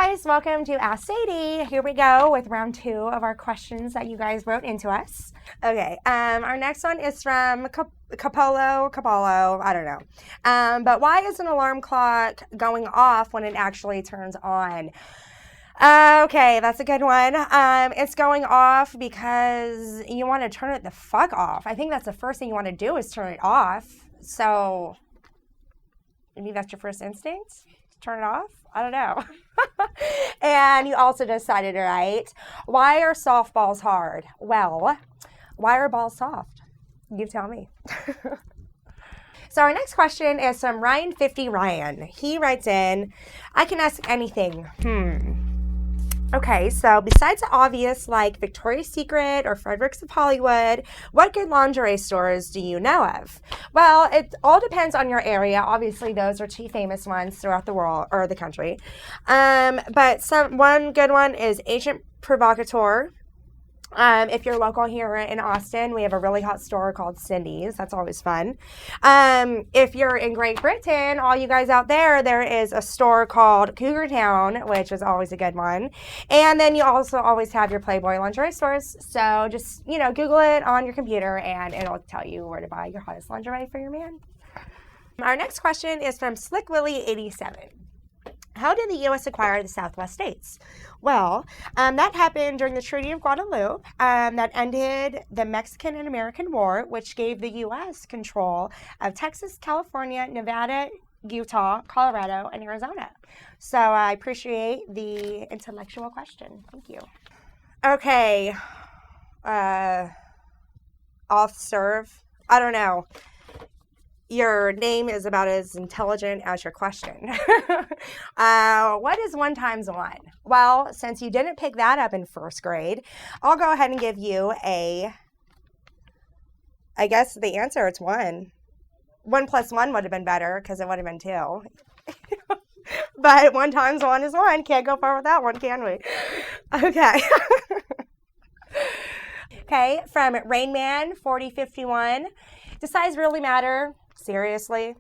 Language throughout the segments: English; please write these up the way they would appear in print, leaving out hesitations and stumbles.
guys, welcome to Ask Sadi. Here we go with round 2 of our questions that you guys wrote into us. Okay, our next one is from Capolo, I don't know. But why is an alarm clock going off when it actually turns on? Okay, that's a good one. It's going off because you want to turn it the fuck off. I think that's the first thing you want to do is turn it off. So maybe that's your first instinct? Turn it off? I don't know. And you also decided, right? Why are softballs hard? Well, why are balls soft? You tell me. So our next question is from Ryan50 Ryan. He writes in, I can ask anything. Okay, so besides the obvious like Victoria's Secret or Fredericks of Hollywood, what good lingerie stores do you know of? Well, it all depends on your area. Obviously, those are 2 famous ones throughout the world or the country. But one good one is Agent Provocateur. If you're local here in Austin, we have a really hot store called Cindy's. That's always fun. If you're in Great Britain, all you guys out there, there is a store called Cougar Town, which is always a good one. And then you also always have your Playboy lingerie stores. So just, Google it on your computer and it'll tell you where to buy your hottest lingerie for your man. Our next question is from Slick Willie 87. How did the U.S. acquire the Southwest states? Well, that happened during the Treaty of Guadalupe that ended the Mexican and American War, which gave the U.S. control of Texas, California, Nevada, Utah, Colorado, and Arizona. So I appreciate the intellectual question. Thank you. Okay. Off serve. I don't know. Your name is about as intelligent as your question. What is 1 times 1? Well, since you didn't pick that up in 1st grade, I'll go ahead and give you I guess the answer, it's 1. 1 plus 1 would have been better because it would have been 2. But 1 times 1 is 1. Can't go far with that one, can we? Okay. Okay, from Rainman4051. Does size really matter? Seriously?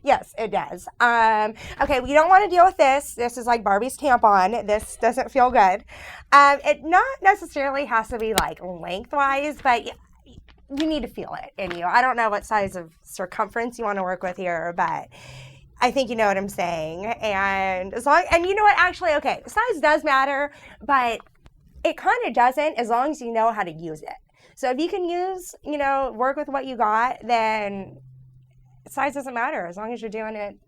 Yes, it does. Okay, we don't want to deal with this. This is like Barbie's tampon. This doesn't feel good. It not necessarily has to be like lengthwise, but you need to feel it in you. I don't know what size of circumference you want to work with here, but I think you know what I'm saying. And you know what? Actually, okay, size does matter, but it kind of doesn't as long as you know how to use it. So if you can work with what you got, then size doesn't matter as long as you're doing it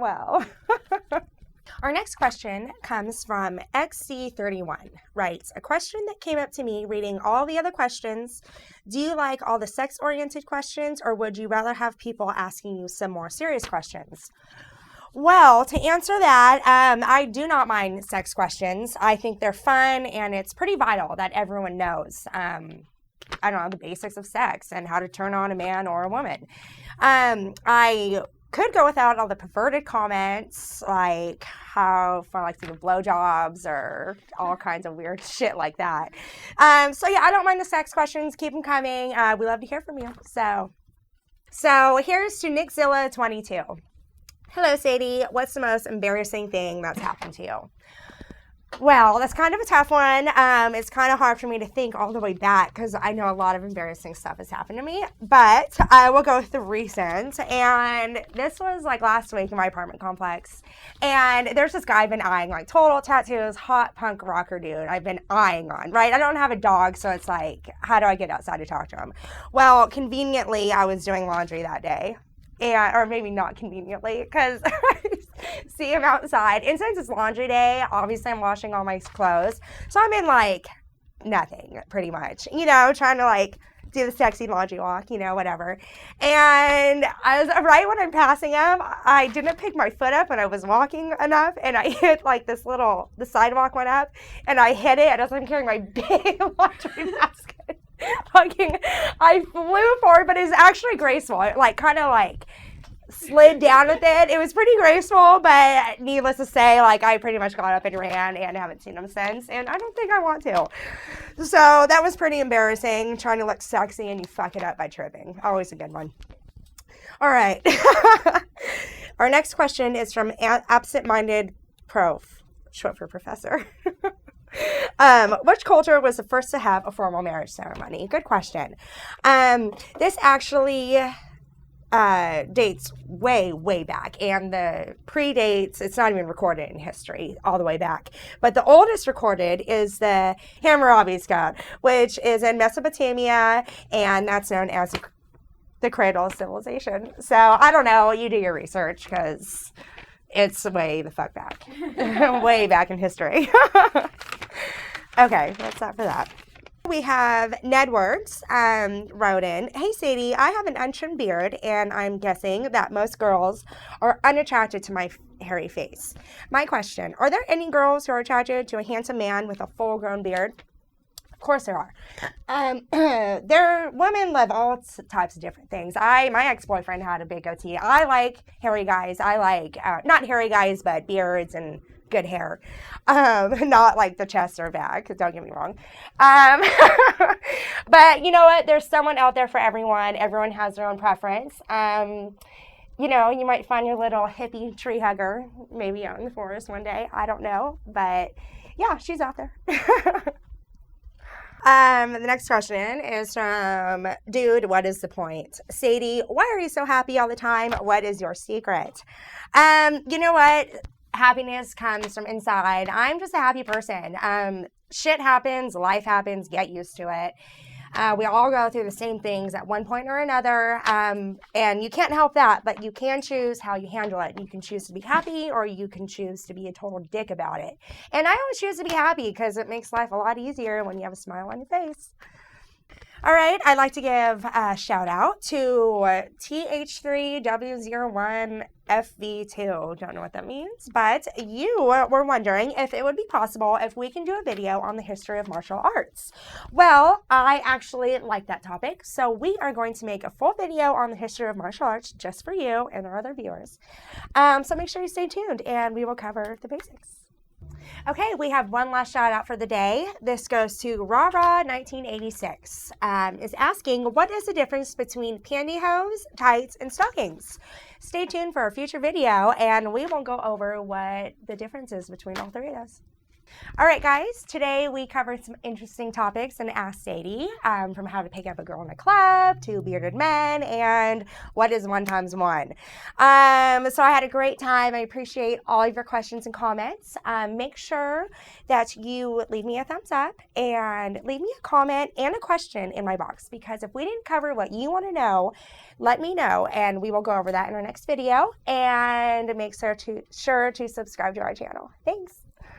well. Our next question comes from XC31. Writes, a question that came up to me reading all the other questions. Do you like all the sex-oriented questions, or would you rather have people asking you some more serious questions? Well, to answer that, I do not mind sex questions. I think they're fun, and it's pretty vital that everyone knows, the basics of sex and how to turn on a man or a woman. I could go without all the perverted comments, like how far I like to give blowjobs or all kinds of weird shit like that. I don't mind the sex questions. Keep them coming. We love to hear from you. So here's to Nickzilla22. Hello, Sadie. What's the most embarrassing thing that's happened to you? Well, that's kind of a tough one. It's kind of hard for me to think all the way back because I know a lot of embarrassing stuff has happened to me. But I will go with the recent. And this was like last week in my apartment complex. And there's this guy I've been eyeing, like total tattoos, hot punk rocker dude I've been eyeing on, right? I don't have a dog, so it's like, how do I get outside to talk to him? Well, conveniently, I was doing laundry that day. Or maybe not conveniently, because I see him outside. And since it's laundry day, obviously I'm washing all my clothes. So I'm in like nothing, pretty much, trying to like do the sexy laundry walk, whatever. And right when I'm passing him, I didn't pick my foot up and I was walking enough and I hit like the sidewalk went up and I hit it. I was carrying my big laundry basket. I flew forward, but it was actually graceful. It kind of slid down with it. It was pretty graceful, but needless to say, I pretty much got up and ran and haven't seen him since, and I don't think I want to. So that was pretty embarrassing, trying to look sexy and you fuck it up by tripping. Always a good one. All right. Our next question is from Absent-Minded Prof, short for professor. Which culture was the first to have a formal marriage ceremony? Good question. This actually dates way back, and the predates, it's not even recorded in history all the way back. But the oldest recorded is the Hammurabi Code, which is in Mesopotamia, and that's known as the cradle of civilization. So I don't know, you do your research, because it's way the fuck back. Way back in history. Okay, that's that for that. We have Nedwords wrote in, "Hey Sadie, I have an untrimmed beard and I'm guessing that most girls are unattracted to my hairy face. My question, are there any girls who are attracted to a handsome man with a full-grown beard?" Of course there are. Women love all types of different things. My ex-boyfriend had a big goatee. I like hairy guys. I like, not hairy guys, but beards and good hair. Not like the chest or back, don't get me wrong. But you know what? There's someone out there for everyone. Everyone has their own preference. You know, you might find your little hippie tree hugger maybe out in the forest one day. I don't know. But yeah, she's out there. The next question is from Dude, what is the point? Sadie, why are you so happy all the time? What is your secret? You know what? Happiness comes from inside. I'm just a happy person. Shit happens, life happens, get used to it. We all go through the same things at one point or another, and you can't help that, but you can choose how you handle it. You can choose to be happy, or you can choose to be a total dick about it. And I always choose to be happy because it makes life a lot easier when you have a smile on your face. All right, I'd like to give a shout out to TH3W01FV2. Don't know what that means, but you were wondering if it would be possible if we can do a video on the history of martial arts. Well, I actually like that topic, so we are going to make a full video on the history of martial arts just for you and our other viewers. So make sure you stay tuned, and we will cover the basics. Okay, we have one last shout out for the day. This goes to Rara 1986. Is asking, what is the difference between pantyhose, tights, and stockings? Stay tuned for a future video, and we will go over what the difference is between all three of those. All right, guys, today we covered some interesting topics in Ask Sadie, from how to pick up a girl in a club to bearded men and what is 1 times 1. So I had a great time. I appreciate all of your questions and comments. Make sure that you leave me a thumbs up and leave me a comment and a question in my box, because if we didn't cover what you want to know, let me know and we will go over that in our next video. And make sure to subscribe to our channel. Thanks.